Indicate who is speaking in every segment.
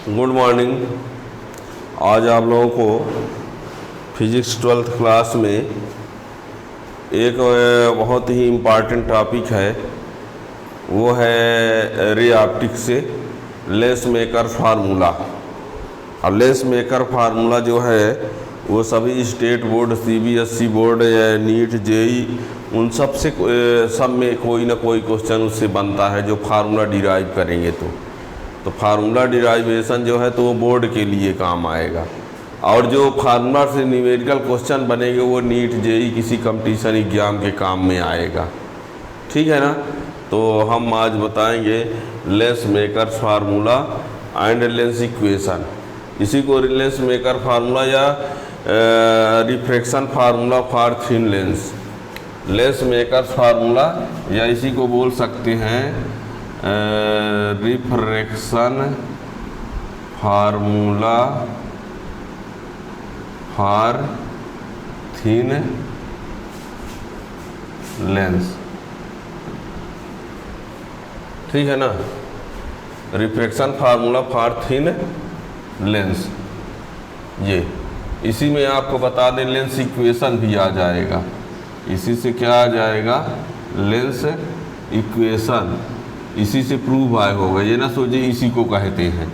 Speaker 1: Good morning. आज आप लोगों को फिजिक्स 12th क्लास में एक बहुत ही इम्पॉर्टेंट टॉपिक है, वो है रे ऑप्टिक्स से लेंस मेकर फार्मूला। और लेंस मेकर फार्मूला जो है वो सभी स्टेट बोर्ड, सीबीएसई बोर्ड या नीट, जेई, उन सब में कोई ना कोई क्वेश्चन उससे बनता है जो फार्मूला डिराइव करेंगे। तो फार्मूला डिराइवेशन जो है तो वो बोर्ड के लिए काम आएगा, और जो फार्मूला से न्यूमेरिकल क्वेश्चन बनेंगे वो नीट, जेई, किसी कंपटीशन एग्जाम के काम में आएगा। ठीक है ना। तो हम आज बताएंगे lens maker formula and lens equation. इसी को लेंस मेकर फार्मूला या refraction formula for thin lens, lens maker formula, या इसी को बोल सकते हैं refraction formula for thin lens. ठीक है ना। Refraction formula for thin lens, ये इसी में आपको बता दें लेंस इक्वेशन भी आ जाएगा। इसी से क्या आ जाएगा? Lens equation. इसी से प्रूव आए होगा, ये ना सोचिए इसी को कहते हैं।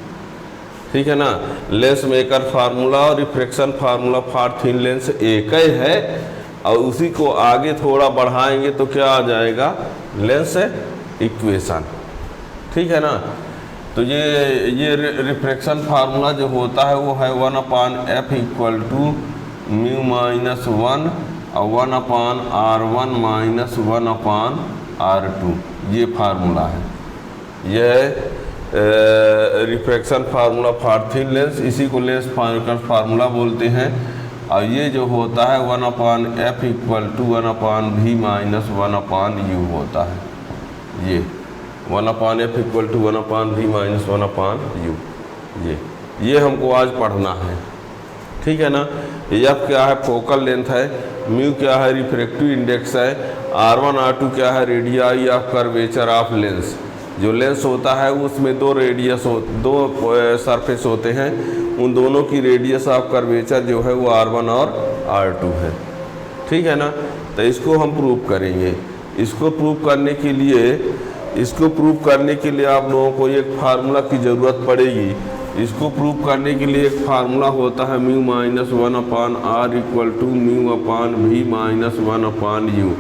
Speaker 1: ठीक है ना। लेंस मेकर फार्मूला और refraction formula for thin lens एक ही है, और उसी को आगे थोड़ा बढ़ाएंगे तो क्या आ जाएगा? Lens equation. ठीक है ना। तो ये रिफ्रैक्शन फार्मूला जो होता है वो है 1/f equal to mu minus 1 और 1/r1 माइनस 1/r2। ये फार्मूला है, यह refraction formula for thin lens, इसी को लेंस मेकर फार्मूला बोलते हैं। और ये जो होता है 1/f equal to 1/v minus 1/u होता है। ये 1/f equal to 1/v minus 1/u, ये हमको आज पढ़ना है। ठीक है ना। एफ क्या है? फोकल लेंथ है। म्यू क्या है? रिफ्रैक्टिव इंडेक्स है। R1 R2 क्या है? Radii of curvature of lens. जो लेंस होता है उसमें दो सरफेस होते हैं, उन दोनों की रेडियस ऑफ कर्वेचर जो है वो R1 और R2 है। ठीक है ना। तो इसको हम प्रूव करेंगे। इसको प्रूव करने के लिए आप लोगों को एक फार्मूला की ज़रूरत पड़ेगी। इसको प्रूव करने के लिए एक फार्मूला होता है mu minus 1/r equal to mu upon v minus 1/u।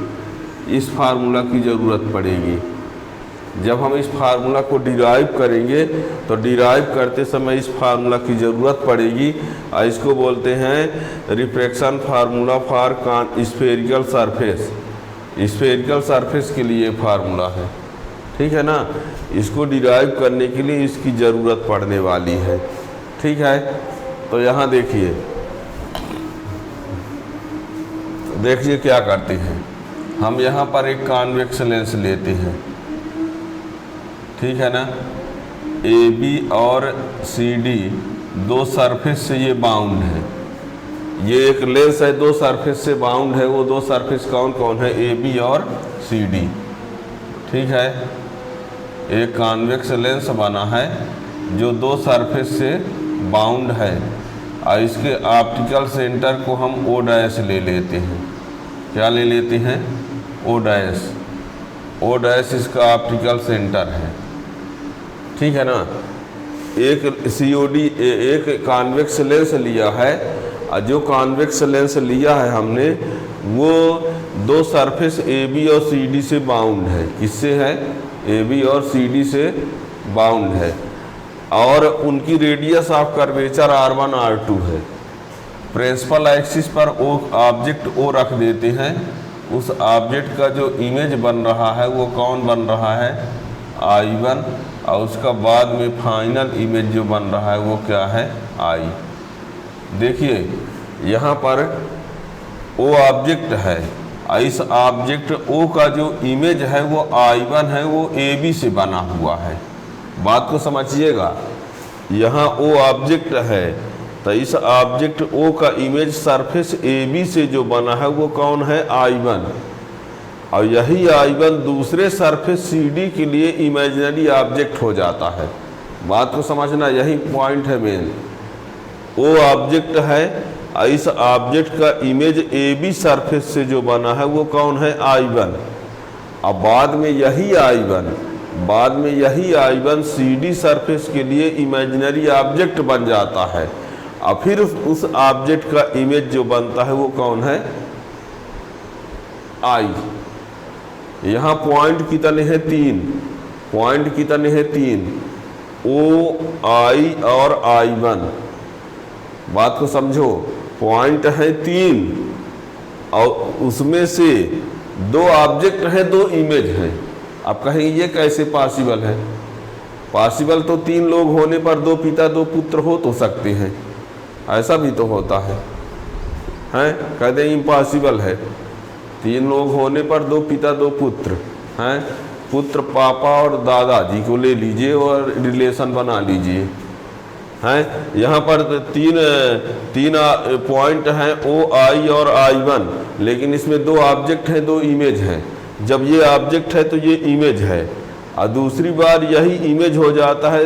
Speaker 1: इस फार्मूला की ज़रूरत पड़ेगी। जब हम इस फार्मूला को डिराइव करेंगे तो डिराइव करते समय इस फार्मूला की ज़रूरत पड़ेगी, और इसको बोलते हैं refraction formula for spherical surface. Spherical surface के लिए फार्मूला है। ठीक है ना। इसको डिराइव करने के लिए इसकी ज़रूरत पड़ने वाली है। ठीक है। तो यहाँ देखिए क्या करते हैं हम। यहाँ पर एक कॉन्वेक्स लेंस लेते हैं। ठीक है ना। AB और CD दो सरफेस से ये बाउंड है। ये एक लेंस है, दो सरफेस से बाउंड है। वो दो सरफेस कौन कौन है? AB और CD। ठीक है। एक कॉन्वेक्स लेंस बना है जो दो सरफेस से बाउंड है, और इसके ऑप्टिकल सेंटर को हम O' ले लेते हैं। क्या ले लेते हैं? O' इसका ऑप्टिकल सेंटर है। ठीक है ना। एक COD, एक कॉन्वेक्स लेंस लिया है, और जो कॉन्वेक्स लेंस लिया है हमने वो दो सरफेस AB और CD से बाउंड है। किससे है? AB और CD से बाउंड है, और उनकी radius of curvature R1 R2 है। प्रिंसिपल एक्सिस पर ऑब्जेक्ट O रख देते हैं। उस ऑब्जेक्ट का जो इमेज बन रहा है वो कौन बन रहा है? I1, और उसका बाद में फाइनल इमेज जो बन रहा है वो क्या है? I। देखिए यहाँ पर O ऑब्जेक्ट है, इस ऑब्जेक्ट O का जो इमेज है वो I1 है, वो AB से बना हुआ है। बात को समझिएगा। यहाँ O ऑब्जेक्ट है, तो इस ऑब्जेक्ट O का इमेज सरफेस AB से जो बना है वो कौन है? I1। और यही I1 दूसरे सरफेस CD के लिए इमेजिनरी ऑब्जेक्ट हो जाता है। बात को समझना, यही पॉइंट है मेन। वो ऑब्जेक्ट है, इस ऑब्जेक्ट का इमेज ए बी सरफेस से जो बना है वो कौन है, I1। अब बाद में यही I1 सी डी सरफेस के लिए इमेजिनरी ऑब्जेक्ट बन जाता है। और फिर उस ऑब्जेक्ट का इमेज जो बनता है वो कौन है, I। यहाँ पॉइंट कितने हैं, 3 पॉइंट कितने हैं, 3 O, I और I1। बात को समझो, पॉइंट है 3 और उसमें से 2 ऑब्जेक्ट हैं, 2 इमेज हैं। अब कहेंगे ये कैसे पॉसिबल है? पॉसिबल तो 3 लोग होने पर 2 पिता 2 पुत्र हो तो सकते हैं, ऐसा भी तो होता है, हैं? कहते हैं इम्पॉसिबल है। 3 लोग होने पर 2 पिता 2 पुत्र हैं, पुत्र पापा और दादाजी को ले लीजिए और रिलेशन बना लीजिए, हैं? यहाँ पर 3 पॉइंट हैं, O, I और I1, लेकिन इसमें 2 ऑब्जेक्ट हैं, 2 इमेज हैं। जब ये ऑब्जेक्ट है तो ये इमेज है, और दूसरी बार यही इमेज हो जाता है,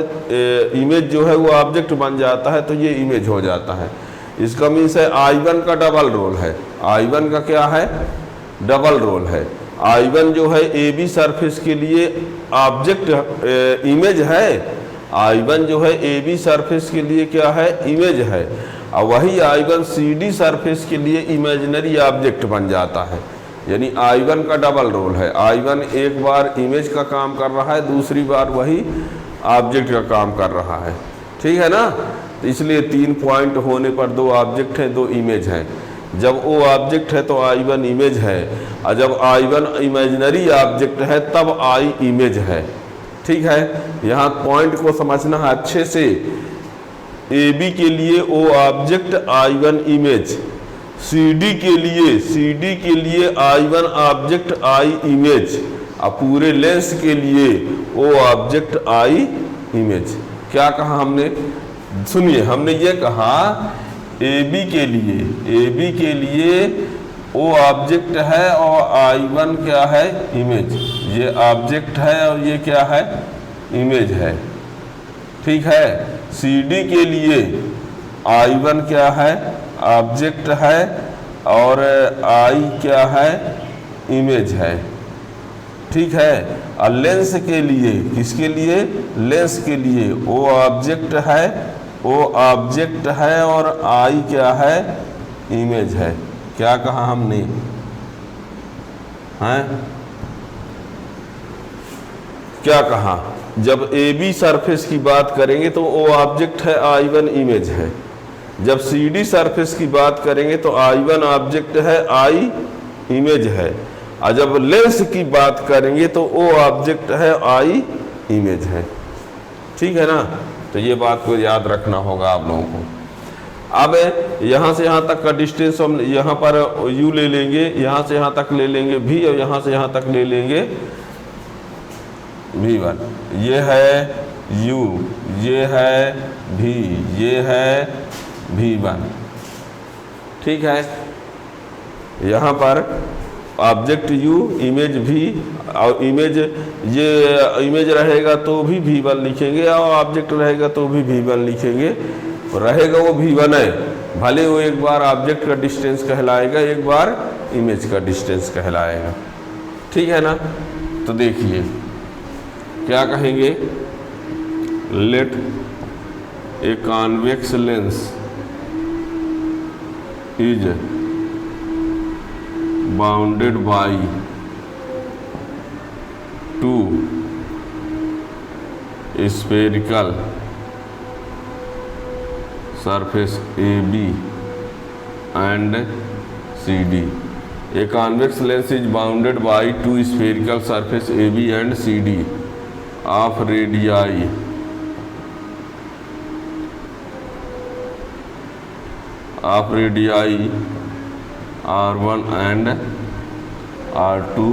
Speaker 1: इमेज जो है वो ऑब्जेक्ट बन जाता है तो ये इमेज हो जाता है। इसका मीन्स है I1 का डबल रोल है। I1 का क्या है, डबल रोल है। I1 जो है ए बी सरफेस के लिए ऑब्जेक्ट इमेज है, I1 जो है ए बी सरफेस के लिए क्या है, इमेज है। और वही I1 सी डी सरफेस के लिए इमेजिनरी ऑब्जेक्ट बन जाता है। यानी I1 का डबल रोल है। I1 एक बार इमेज का काम कर रहा है, दूसरी बार वही ऑब्जेक्ट का काम कर रहा है, ठीक है ना? तो इसलिए 3 पॉइंट होने पर 2 ऑब्जेक्ट हैं, 2 इमेज हैं। जब वो ऑब्जेक्ट है तो I1 इमेज है, और जब I1 इमेजिनरी ऑब्जेक्ट है तब I इमेज है, ठीक है? यहाँ पॉइंट को समझना है अच्छे से। ए बी के लिए O object, I1 image, C D के लिए I1 ऑब्जेक्ट, I इमेज, और पूरे लेंस के लिए O ऑब्जेक्ट, I इमेज। क्या कहा हमने, सुनिए, हमने ये कहा ए बी के लिए O ऑब्जेक्ट है और I1 क्या है, इमेज। ये ऑब्जेक्ट है और ये क्या है, इमेज है, ठीक है? सी डी के लिए I1 क्या है, ऑब्जेक्ट है और I क्या है, इमेज है, ठीक है? और लेंस के लिए, किसके लिए, लेंस के लिए O ऑब्जेक्ट है और I क्या है, इमेज है। क्या कहा हमने, हैं? क्या कहा, जब ए बी सरफेस की बात करेंगे तो O ऑब्जेक्ट है, I1 इमेज है। जब सी डी सरफेस की बात करेंगे तो I1 ऑब्जेक्ट है, I इमेज है। और जब लेंस की बात करेंगे तो O ऑब्जेक्ट है, I इमेज है, ठीक है ना? तो ये बात को याद रखना होगा आप लोगों को। अब यहाँ से यहाँ तक का डिस्टेंस हम यहाँ पर U ले लेंगे, यहाँ से यहाँ तक ले लेंगे V, और यहाँ से यहाँ तक ले लेंगे V1। ये है U, ये है V, ये है V1, ठीक है? यहाँ पर ऑब्जेक्ट U, इमेज V, और इमेज, ये इमेज रहेगा तो भी V1 लिखेंगे, और ऑब्जेक्ट रहेगा तो भी V1 लिखेंगे। रहेगा वो V1 है, भले वो एक बार ऑब्जेक्ट का डिस्टेंस कहलाएगा, एक बार इमेज का डिस्टेंस कहलाएगा, ठीक है ना? तो देखिए क्या कहेंगे, let a convex lens is bounded by 2 spherical surface AB and CD. A convex lens is bounded by 2 spherical surface AB and CD of radii R1 and R2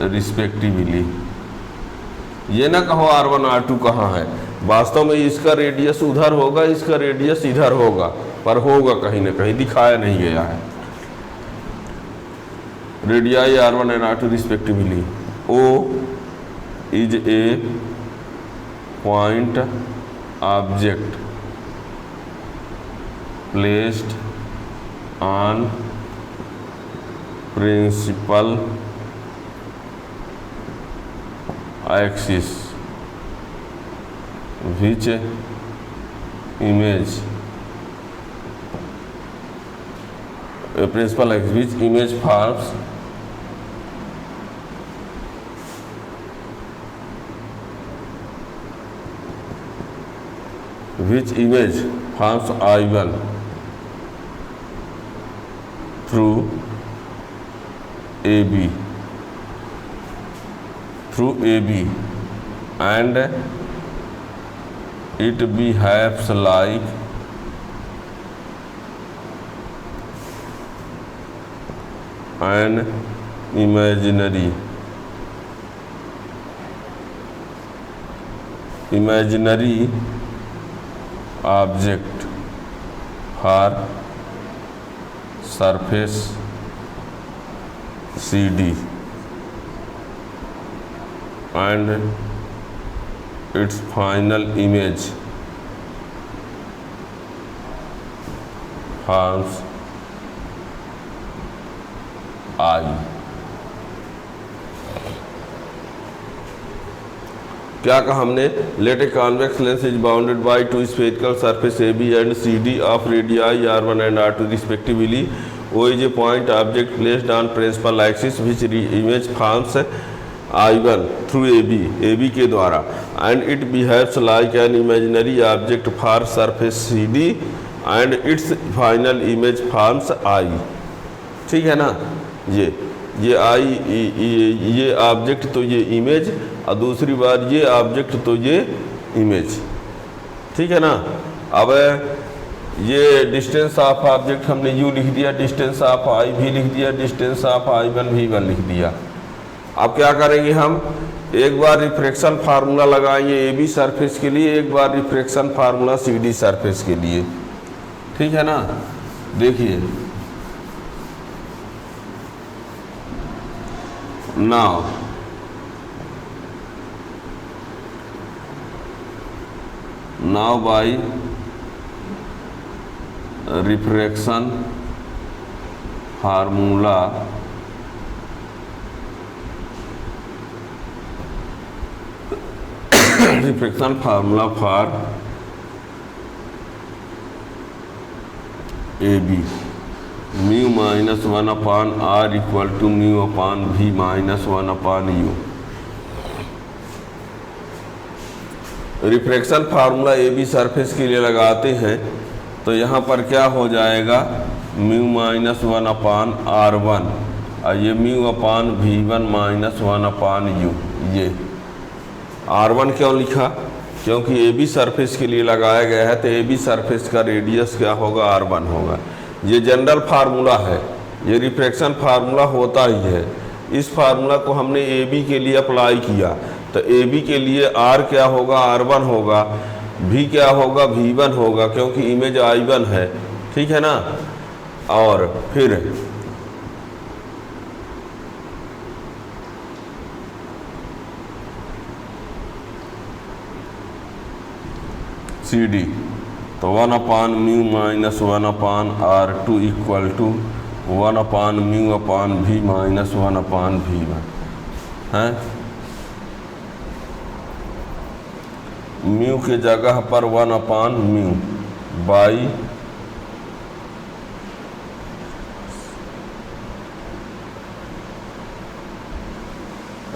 Speaker 1: respectively. ये ना कहो R1 R2 कहाँ है, वास्तव में इसका radius उधर होगा, इसका रेडियस इधर होगा, पर होगा कहीं ना कहीं, दिखाया नहीं गया है। Radii R1 and R2 respectively. O is a point object placed on principal axis which image principal axis which image forms I1 through AB and it behaves like an imaginary object for surface CD and its final image forms I। क्या कहा हमने? Let a convex lens is bounded by two spherical surface A B and C D of radii R1 and R2 respectively. O is a point object placed on principal axis which image forms I1 through AB के द्वारा and it behaves like an imaginary object for surface CD and its final image forms I। ठीक है ना? ये ये object तो ये image और दूसरी बार ये ऑब्जेक्ट तो ये इमेज। ठीक है ना? अब ये डिस्टेंस ऑफ ऑब्जेक्ट हमने यू लिख दिया, डिस्टेंस ऑफ आई भी लिख दिया, डिस्टेंस ऑफ I1 भी 1 लिख दिया। अब क्या करेंगे हम? एक बार रिफ्रैक्शन फार्मूला लगाएंगे ए बी सरफेस के लिए, एक बार refraction formula C D surface के लिए। ठीक है ना? देखिए now by refraction formula for AB mu minus 1 upon R equal to mu upon V minus 1 upon U। Refraction formula A B surface के लिए लगाते हैं तो यहाँ पर क्या हो जाएगा? म्यू माइनस 1 अपान R1 और ये म्यू अपान V1 माइनस 1 अपान U। ये R1 क्यों लिखा? क्योंकि ए बी सरफेस के लिए लगाया गया है तो ए बी सरफेस का रेडियस क्या होगा? R1 होगा। ये जनरल फार्मूला है, ये रिफ्रैक्शन फार्मूला होता ही है। इस फार्मूला को हमने ए बी के लिए अप्लाई किया तो ए बी के लिए R क्या होगा? R1 होगा, V क्या होगा? V1 होगा क्योंकि इमेज I1 है। ठीक है ना? और फिर सी डी तो 1 upon mu minus 1 upon R2 equal to 1 upon mu upon V minus 1 upon V1 है। म्यू के जगह पर 1 upon mu by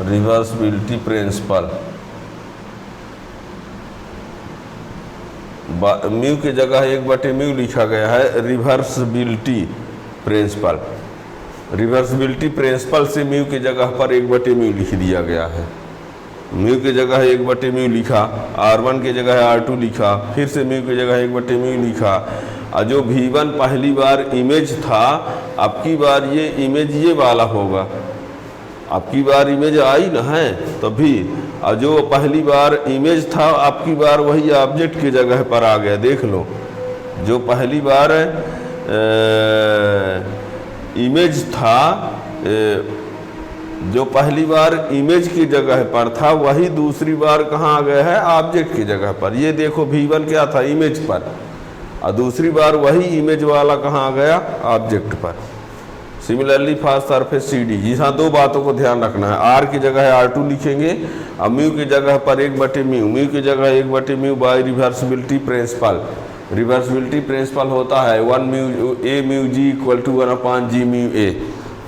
Speaker 1: reversibility principle. Mu की जगह 1/म्यू लिखा गया है रिवर्सिबिलिटी प्रिंसिपल। रिवर्सिबिलिटी प्रिंसिपल से म्यू की जगह पर 1/म्यू लिख दिया गया है। म्यू की जगह 1/म्यू लिखा, R1 की जगह R2 लिखा, फिर से म्यू की जगह 1/म्यू लिखा। और जो V1 पहली बार इमेज था, अब की बार ये इमेज ये वाला होगा। अब की बार इमेज आई ना है तो भी, और जो पहली बार इमेज था अब की बार वही ऑब्जेक्ट की जगह पर आ गया। देख लो, जो पहली बार इमेज था जो पहली बार इमेज की जगह पर था वही दूसरी बार कहाँ आ गया है, ऑब्जेक्ट की जगह पर। ये देखो V1 क्या था, इमेज पर, और दूसरी बार वही इमेज वाला कहाँ आ गया, ऑब्जेक्ट पर। सिमिलरली फॉर सरफेस CD, जी हाँ, दो बातों को ध्यान रखना है। R की जगह R2 लिखेंगे और म्यू की जगह पर 1/म्यू, म्यू की जगह 1/म्यू by reversibility principle. Reversibility principle होता है 1 mu A mu G equal to 1/G mu A।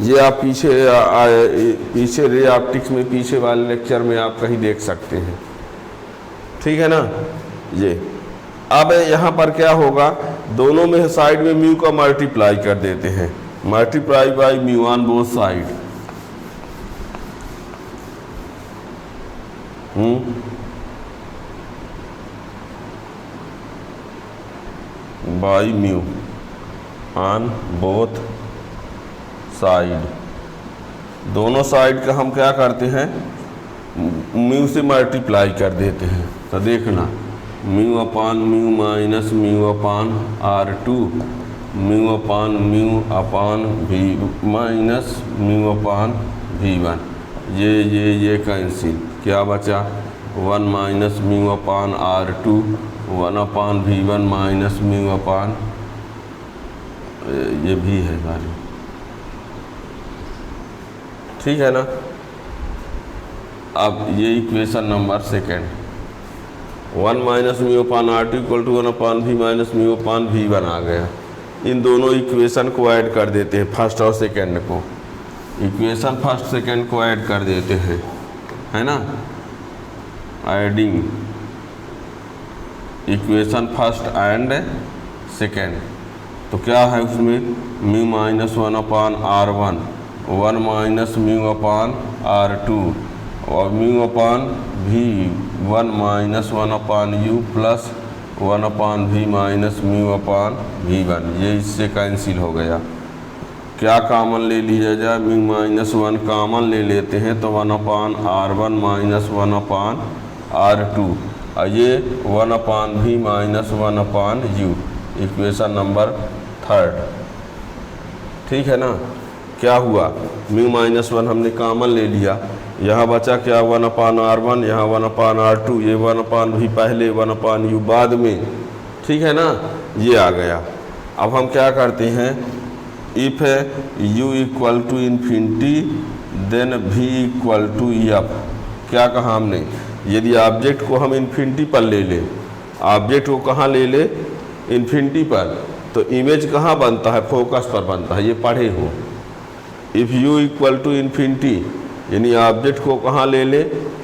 Speaker 1: ये आप पीछे रे ऑप्टिक्स में पीछे वाले लेक्चर में आप कहीं देख सकते हैं, ठीक है ना। ये अब यहाँ पर क्या होगा, दोनों में साइड में म्यू का मल्टीप्लाई कर देते हैं, multiply by mu on both side. By mu on both side. दोनों साइड का हम क्या करते हैं, म्यू से मल्टीप्लाई कर देते हैं। तो देखना, mu upon mu minus mu upon R2, mu upon mu upon V minus mu upon V1। ये कैंसिल, क्या बचा, 1 minus mu upon R2, 1/V1 minus mu upon, ये भी है वाली, ठीक है ना। अब ये equation number second, 1 minus mu upon R2 equal to 1/V minus mu upon V1 आ गया। इन दोनों इक्वेशन को ऐड कर देते हैं, फर्स्ट और सेकेंड को। इक्वेशन फर्स्ट सेकेंड को ऐड कर देते हैं, है ना। Adding equation first and second, तो क्या है उसमें, mu minus 1/R1, 1 minus mu upon R2 और mu upon V1 minus 1/U plus 1/V minus mu upon V1। ये इससे कैंसिल हो गया। क्या कॉमन ले लिया जाए, म्यू माइनस 1 कॉमन ले लेते हैं तो 1/R1 माइनस 1/R2 और ये 1/V minus 1/U, equation number third, ठीक है ना। क्या हुआ, म्यू माइनस 1 हमने कॉमन ले लिया, यहाँ बचा क्या, 1/R1, यहाँ 1/R2, ये 1/V पहले, 1/U बाद में, ठीक है ना। ये आ गया। अब हम क्या करते हैं, if U equal to infinity then V equal to F। क्या कहा हमने, यदि ऑब्जेक्ट को हम इन्फिनिटी पर ले लें, ऑब्जेक्ट को कहाँ ले ले, इन्फिनिटी पर, तो इमेज कहाँ बनता है, फोकस पर बनता है, ये पढ़े हो। If U equal to infinity, यानी ऑब्जेक्ट को कहाँ ले ले,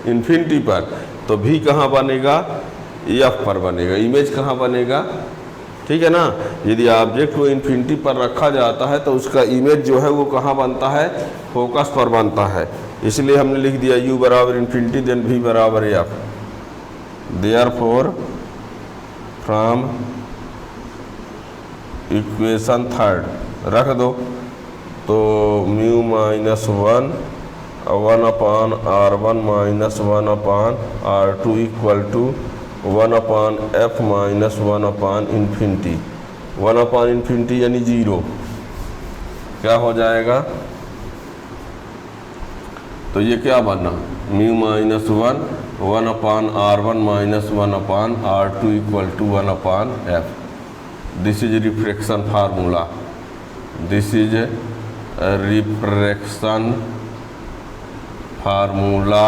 Speaker 1: इन्फिनिटी पर, तो V कहाँ बनेगा, F पर बनेगा, इमेज कहाँ बनेगा, ठीक है ना। यदि ऑब्जेक्ट को इन्फिनिटी पर रखा जाता है तो उसका इमेज जो है वो कहाँ बनता है, फोकस पर बनता है। इसलिए हमने लिख दिया U बराबर इन्फिनिटी देन V बराबर F। Therefore from equation third रख दो, तो mu minus 1 1/R1 minus 1/R2 equal to 1/F minus 1/इन्फिनिटी, 1/इन्फिनिटी यानी 0। क्या हो जाएगा, तो ये क्या बना, mu minus 1 1/R1 minus 1/R2 equal to 1/F। This is refraction formula, this is refraction formula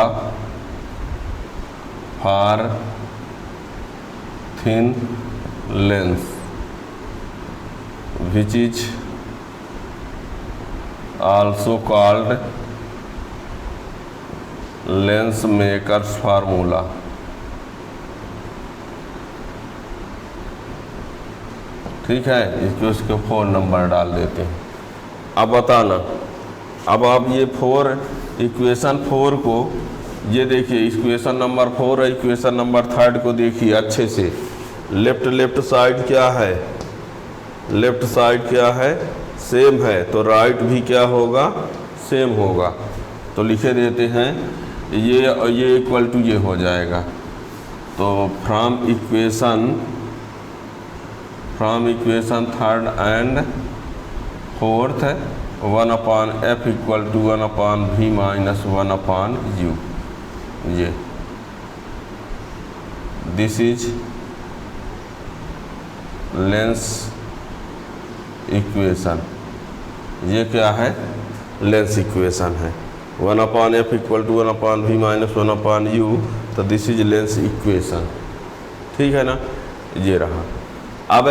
Speaker 1: for thin lens which is also called lens makers formula। ठीक है, इसके 4 नंबर डाल देते हैं। अब बताना, अब आप ये 4 इक्वेशन 4 को, ये देखिए इक्वेशन नंबर 4 है, इक्वेशन नंबर 3 को देखिए अच्छे से। लेफ्ट साइड क्या है, लेफ्ट साइड क्या है, सेम है, तो राइट भी क्या होगा, सेम होगा। तो लिखे देते हैं, ये इक्वल टू ये हो जाएगा। तो from equation 3rd and 4th 1/f equal to 1/v minus 1/u। ये दिस इज लेंस इक्वेशन। ये क्या है? लेंस इक्वेशन है। 1/f equal to 1/v minus 1/u, तो दिस इज लेंस इक्वेशन। ठीक है ना, ये रहा। अब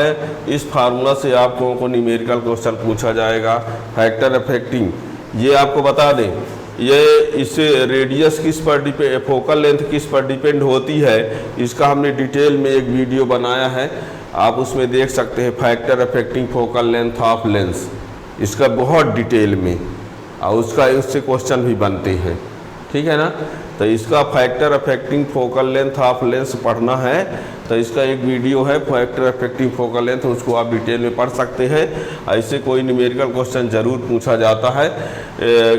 Speaker 1: इस फार्मूला से आप लोगों को न्यूमेरिकल क्वेश्चन पूछा जाएगा। फैक्टर अफेक्टिंग, ये आपको बता दें, ये इससे रेडियस किस पर डिपेंड, फोकल लेंथ किस पर डिपेंड होती है, इसका हमने डिटेल में एक वीडियो बनाया है, आप उसमें देख सकते हैं। Factor affecting focal length of lens, इसका बहुत डिटेल में, और उससे क्वेश्चन भी बनते हैं। ठीक है ना, तो इसका factor affecting focal length of lens पढ़ना है तो इसका एक वीडियो है फैक्टर अफेक्टिंग फोकल लेंथ, उसको आप डिटेल में पढ़ सकते हैं। ऐसे कोई न्यूमेरिकल क्वेश्चन ज़रूर पूछा जाता है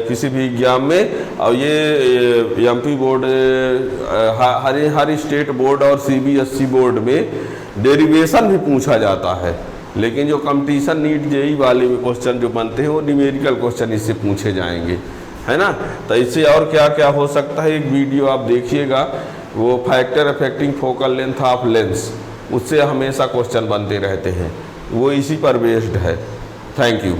Speaker 1: किसी भी एग्जाम में। और ये एमपी बोर्ड, हर स्टेट बोर्ड और सीबीएसई बोर्ड में डेरिवेशन भी पूछा जाता है, लेकिन जो कंपटीशन नीट जेई वाले में क्वेश्चन जो बनते हैं वो न्यूमेरिकल क्वेश्चन इससे पूछे जाएंगे, है ना। तो इससे और क्या क्या हो सकता है, एक वीडियो आप देखिएगा, वो factor affecting focal length of lens, उससे हमेशा क्वेश्चन बनते रहते हैं, वो इसी पर बेस्ड है। Thank you.